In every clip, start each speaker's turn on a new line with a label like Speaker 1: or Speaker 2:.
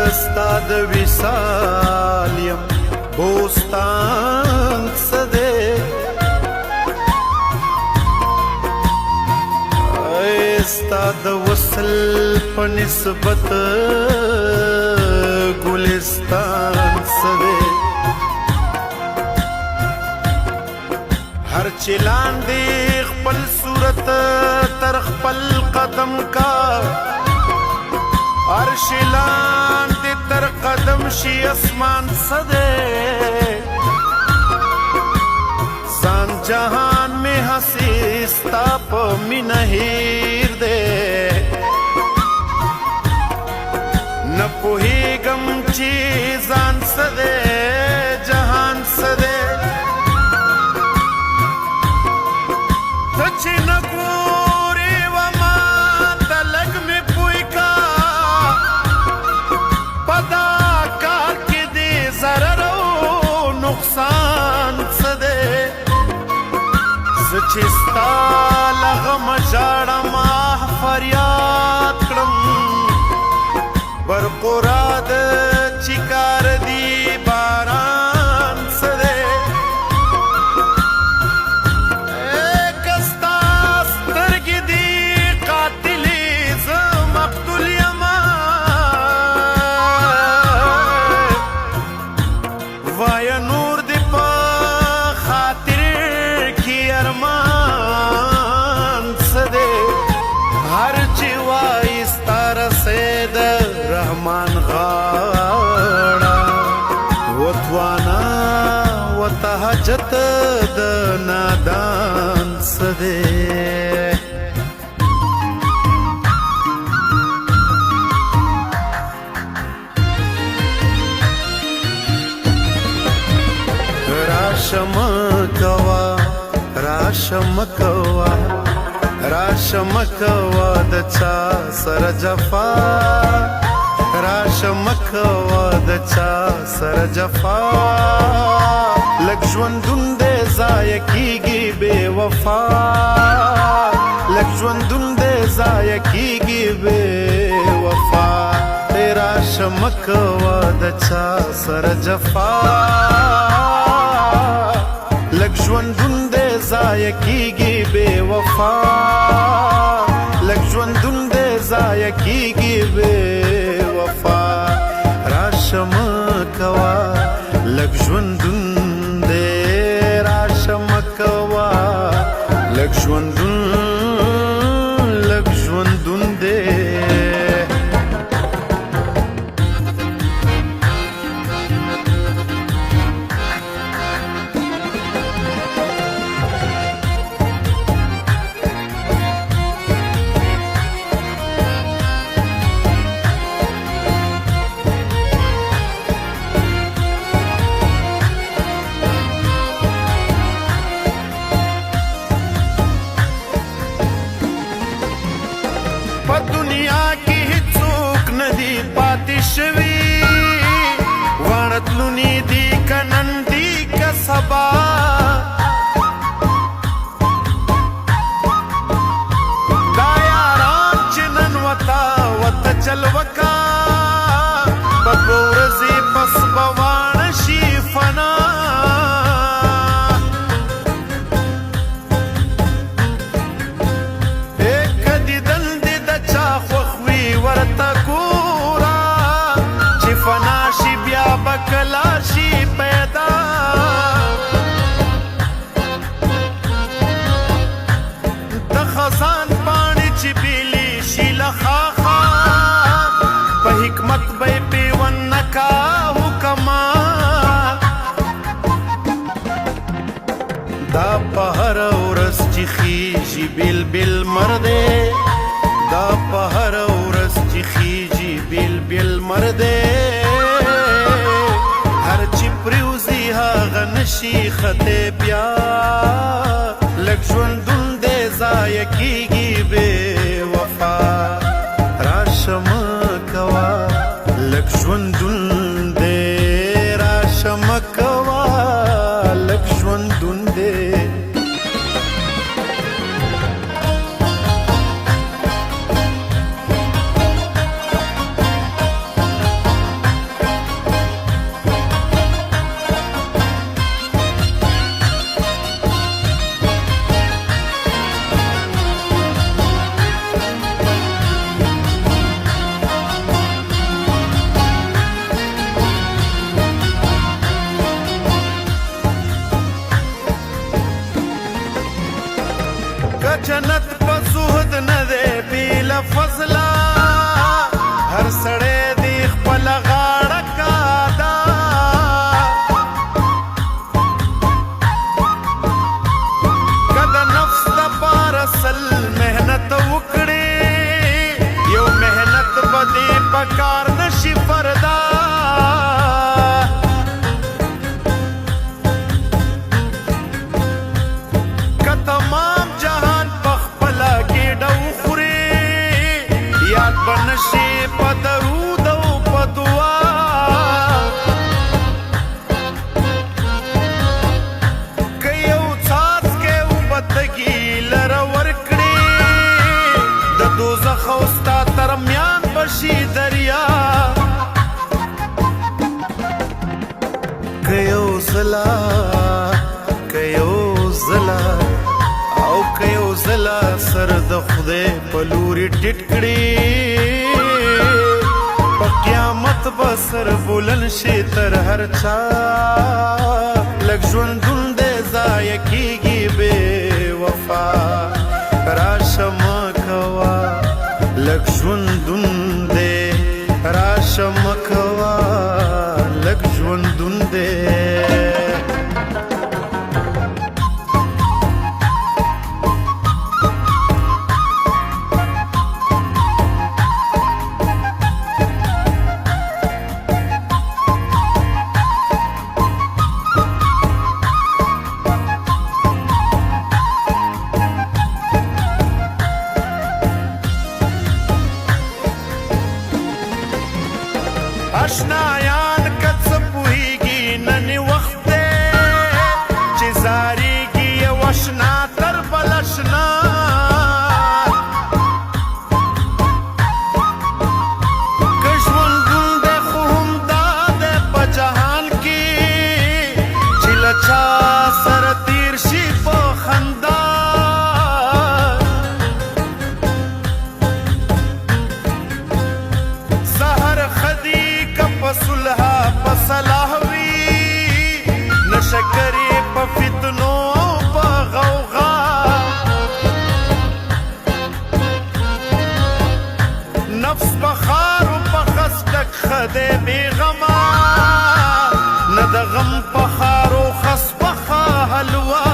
Speaker 1: استاد وصال یم بوستان سده استاد وصل په نسبت ګلستان سده هر چلان دی خپل صورت تر خپل قدم کا هر شلان دی تر قدم شي اسمان سده سان جهان میں ہنسی ستا پا مینه هیر دے نپوهیگم چی ځان سده جهان سده ته چې نګورې وما ته لږ مې پوی کا په دا کار کې دې ضرر او نقصان څه دی زه چې ستا له غمه ژاړم فریاد کړم برقو راد چې کار دی باران څه دی که ستا سترګې دي قاتلې زه مقتول یمه وایه نور دې په خاطر کې ارمان څه دی هر چې وایي ستا رسید رحمان غاړه وتوانا وتهجت د نادان څه دی راشم کوا راشم کوا راشم کوا د چا سره جفا راشم کوا د چا سره جفا لږ ژوندون دی ضایع کیږي بې وفا لږ ژوندون دی ضایع کیږي بې وفا راشم کوا د چا سره جفا لږ ژوندون دی ضایع کیږي بې وفا لږ ژوندون دی ضایع کیږي بې وفا راشم کوا لږ ژوندون دی راشم کوا لږ ژوندون دی په دنیا کې هیڅوک نه دي پاتې شوي واړه تلوني دي که نن دي که سبا دا یاران چې نن وته چل وکا په دوه ورځې پس به واړه شي فنا فناشی بیا بکلاشی پیدا د خزان پانی چی بیلی شی لخاخا په حکمت بی پیون نکا حکما دا په هر ورځ چې خیجی بیل بیل مرده دا په هر ورځ چې خیجی بیل بیل مرده هر چې پریوزی هغه نشي خطه بیا لږ ژوندون دی ضایع کیږي بې وفا راشم کوا لږ ژوندون دی راشم کوا لږ ژوندون دی پکار نشي فردا که تمام جهان پخپلا ګېډه وخوري یاد به نشي په درود او په دعا که یو څاڅکی اوبه تږي لره ورکړي د دوزخ او ستا ترمیان بشي دریا که یو ځله او که یو ځله سر د خدای په لوري ټیټ کړي په قیامت به سر بلند شي تر هر چا لږ ژوندون دی ضایع کېږي بې وفا راشه مه کوه لږ ژوندون دی راشه مه کوه لږ ژوندون دی اشنایان که څه پوهېږي نن وخت دی چې زارېږي یو اشنا تر بل اشنا که ژوندون دی خو همدا دی په جهان کې چې له چا سره تېر شي په خندا صلحا په صلاح وي نشه کرې په فتنو په غوغا نفس په خارو په خس ډک ښه دی بېغمه نه د غم په خارو خس پخه حلوا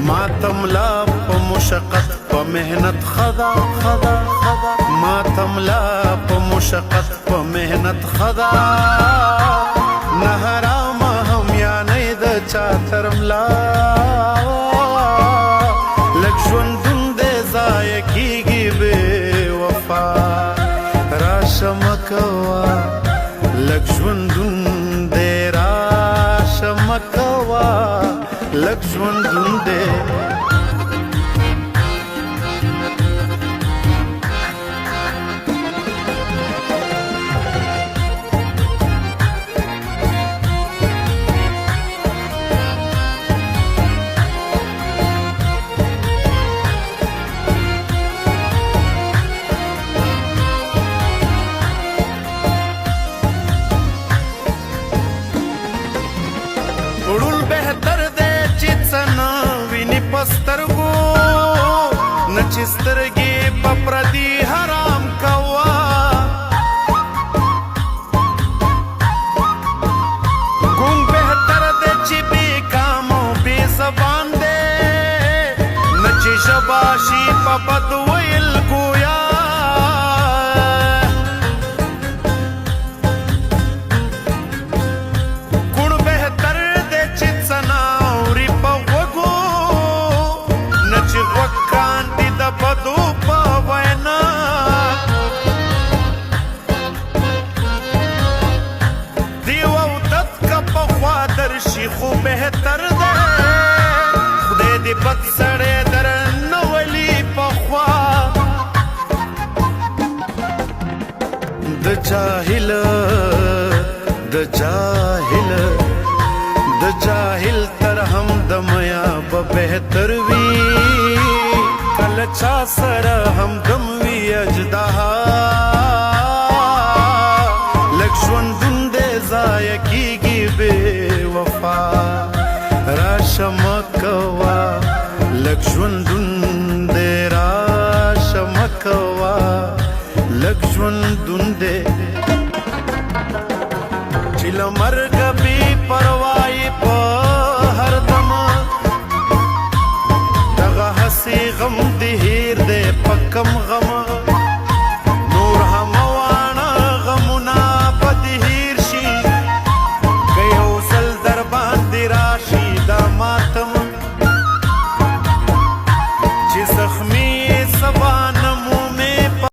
Speaker 1: ماتم لا په مشقت په محنت خدا ماتم لا په مشقت په محنت خدا نه حرام هم یا نه د چا ترملا لږ ژوندون دی ضایع کېږي بې وفا راشه مه کوه لږ ژوندون دی راشه مه کوه لږ ژوندون دی وړول بهتر دی چې څه نه ویني په سترګو نه چې سترګې په پردي حرام کوه ګونګ بهتر دی چې بې کام او بې زبان دی نه چې ژبه شي په بد ویل ګویا خو بهتر ده خدای دې بد سړی در نه ولي پخوا د جاهل تر هم د میا به بهتر وي کله چا سره همدم وي اجدها لږ ژوندون دی ضایع کېږي بې وفا راشه مه کوه لږ ژوندون دی راشه مه کوه لږ ژوندون دی چې له مرګه بې پروایې په هر دمه دغه هسې غم دې هېر دی په غم غمه